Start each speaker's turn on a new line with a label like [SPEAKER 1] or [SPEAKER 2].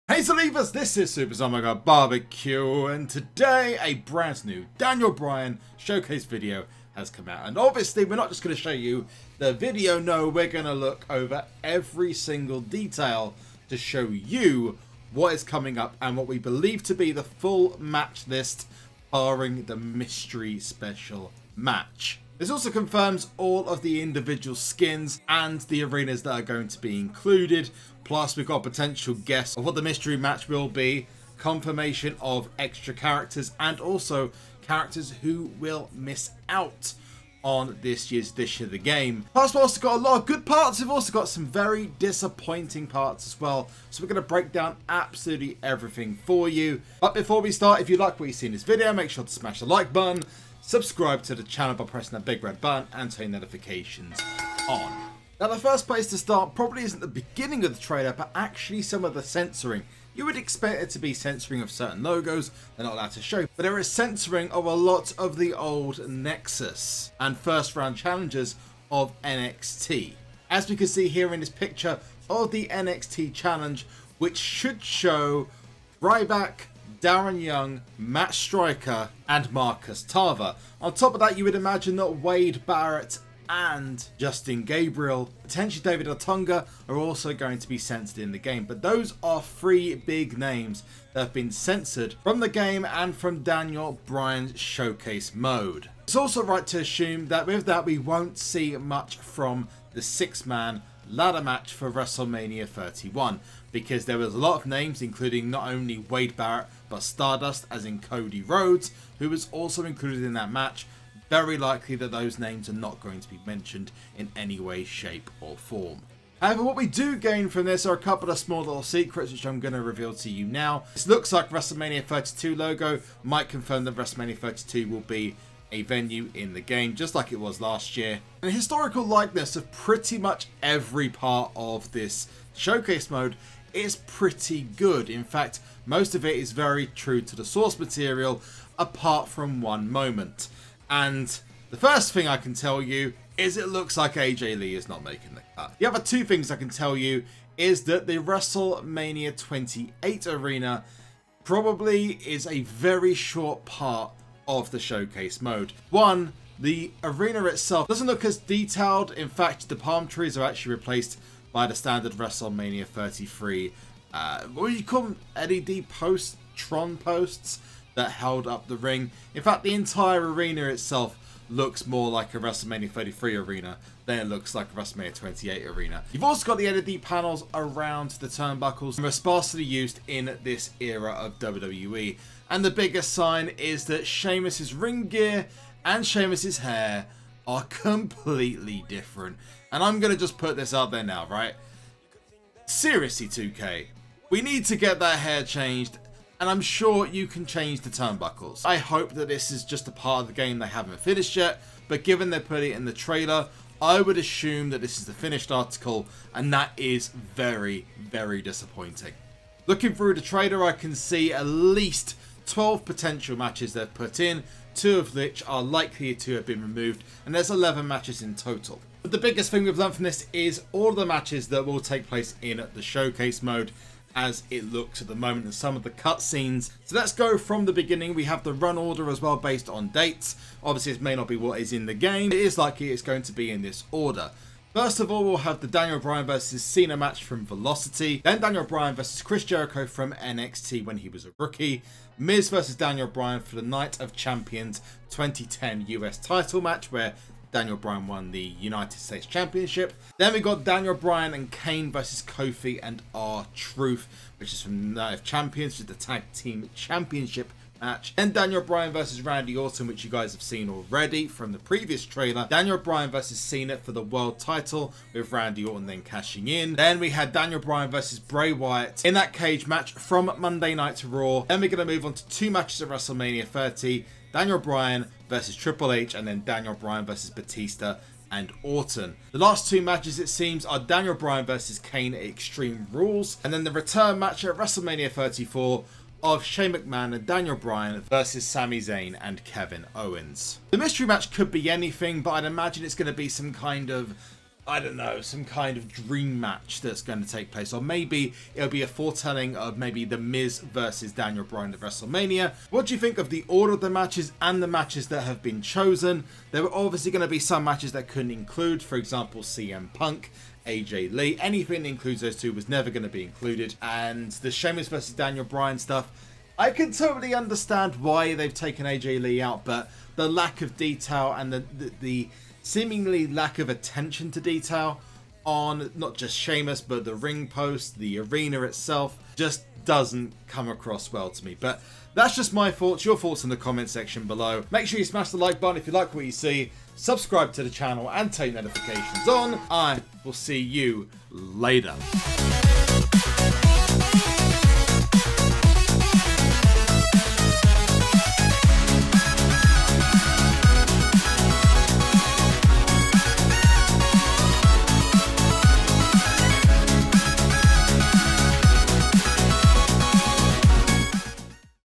[SPEAKER 1] Hey Believers, this is SUPERZOMGBBQ, and today a brand new Daniel Bryan showcase video has come out. And obviously we're not just going to show you the video, no, we're going to look over every single detail to show you what is coming up and what we believe to be the full match list, barring the mystery special match. This also confirms all of the individual skins and the arenas that are going to be included. Plus, we've got a potential guess of what the mystery match will be, confirmation of extra characters, and also characters who will miss out on this year's edition of the game. Plus, we've also got a lot of good parts. We've also got some very disappointing parts as well. So we're going to break down absolutely everything for you. But before we start, if you like what you see in this video, make sure to smash the like button, subscribe to the channel by pressing that big red button, and turn notifications on. Now, the first place to start probably isn't the beginning of the trailer, but actually some of the censoring. You would expect it to be censoring of certain logos they're not allowed to show, but there is censoring of a lot of the old Nexus and first round challenges of NXT. As we can see here in this picture of the NXT challenge, which should show Ryback, Darren Young, Matt Striker, and Marcus Tarver. On top of that, you would imagine that Wade Barrett and Justin Gabriel, potentially David Otunga, are also going to be censored in the game. But those are three big names that have been censored from the game and from Daniel Bryan's showcase mode. It's also right to assume that with that we won't see much from the six-man ladder match for WrestleMania 31, because there was a lot of names, including not only Wade Barrett but Stardust, as in Cody Rhodes, who was also included in that match. Very likely that those names are not going to be mentioned in any way, shape or form. However, what we do gain from this are a couple of small little secrets which I'm going to reveal to you now. This looks like WrestleMania 32 logo might confirm that WrestleMania 32 will be a venue in the game, just like it was last year. And a historical likeness of pretty much every part of this showcase mode is pretty good. In fact, most of it is very true to the source material, apart from one moment. And the first thing I can tell you is it looks like AJ Lee is not making the cut. The other two things I can tell you is that the WrestleMania 28 arena probably is a very short part of the showcase mode. One, the arena itself doesn't look as detailed. In fact, the palm trees are actually replaced by the standard WrestleMania 33, what do you call them? LED posts, Tron posts that held up the ring. In fact, the entire arena itself looks more like a WrestleMania 33 arena than it looks like a WrestleMania 28 arena. You've also got the LED panels around the turnbuckles, and are sparsely used in this era of WWE. And the biggest sign is that Sheamus's ring gear and Sheamus's hair are completely different. And I'm going to just put this out there now, right? Seriously, 2K, we need to get that hair changed. And I'm sure you can change the turnbuckles. I hope that this is just a part of the game they haven't finished yet, but given they put it in the trailer, I would assume that this is the finished article, and that is very, very disappointing. Looking through the trailer, I can see at least 12 potential matches they've put in, 2 of which are likely to have been removed, and there's 11 matches in total. But the biggest thing we've learned from this is all the matches that will take place in the showcase mode, as it looks at the moment, and some of the cutscenes. So let's go from the beginning. We have the run order as well, based on dates. Obviously, this may not be what is in the game. It is likely it's going to be in this order. First of all, we'll have the Daniel Bryan versus Cena match from Velocity. Then Daniel Bryan versus Chris Jericho from NXT when he was a rookie. Miz versus Daniel Bryan for the Night of Champions 2010 US title match, where Daniel Bryan won the United States Championship. Then we got Daniel Bryan and Kane versus Kofi and R-Truth, which is from the Night of Champions, which is the Tag Team Championship match. Then Daniel Bryan versus Randy Orton, which you guys have seen already from the previous trailer. Daniel Bryan versus Cena for the world title, with Randy Orton then cashing in. Then we had Daniel Bryan versus Bray Wyatt in that cage match from Monday Night Raw. Then we're going to move on to 2 matches at WrestleMania 30. Daniel Bryan versus Triple H, and then Daniel Bryan versus Batista and Orton. The last 2 matches, it seems, are Daniel Bryan versus Kane at Extreme Rules, and then the return match at WrestleMania 34 of Shane McMahon and Daniel Bryan versus Sami Zayn and Kevin Owens. The mystery match could be anything, but I'd imagine it's going to be some kind of I don't know, some kind of dream match that's going to take place. Or maybe it'll be a foretelling of maybe The Miz versus Daniel Bryan at WrestleMania. What do you think of the order of the matches and the matches that have been chosen? There were obviously going to be some matches that couldn't include, for example, CM Punk, AJ Lee. Anything that includes those two was never going to be included. And the Sheamus versus Daniel Bryan stuff, I can totally understand why they've taken AJ Lee out, but the lack of detail and the seemingly lack of attention to detail on not just Sheamus, but the ring post, the arena itself, just doesn't come across well to me. But that's just my thoughts. Your thoughts in the comment section below. Make sure you smash the like button if you like what you see. Subscribe to the channel and turn notifications on. I will see you later.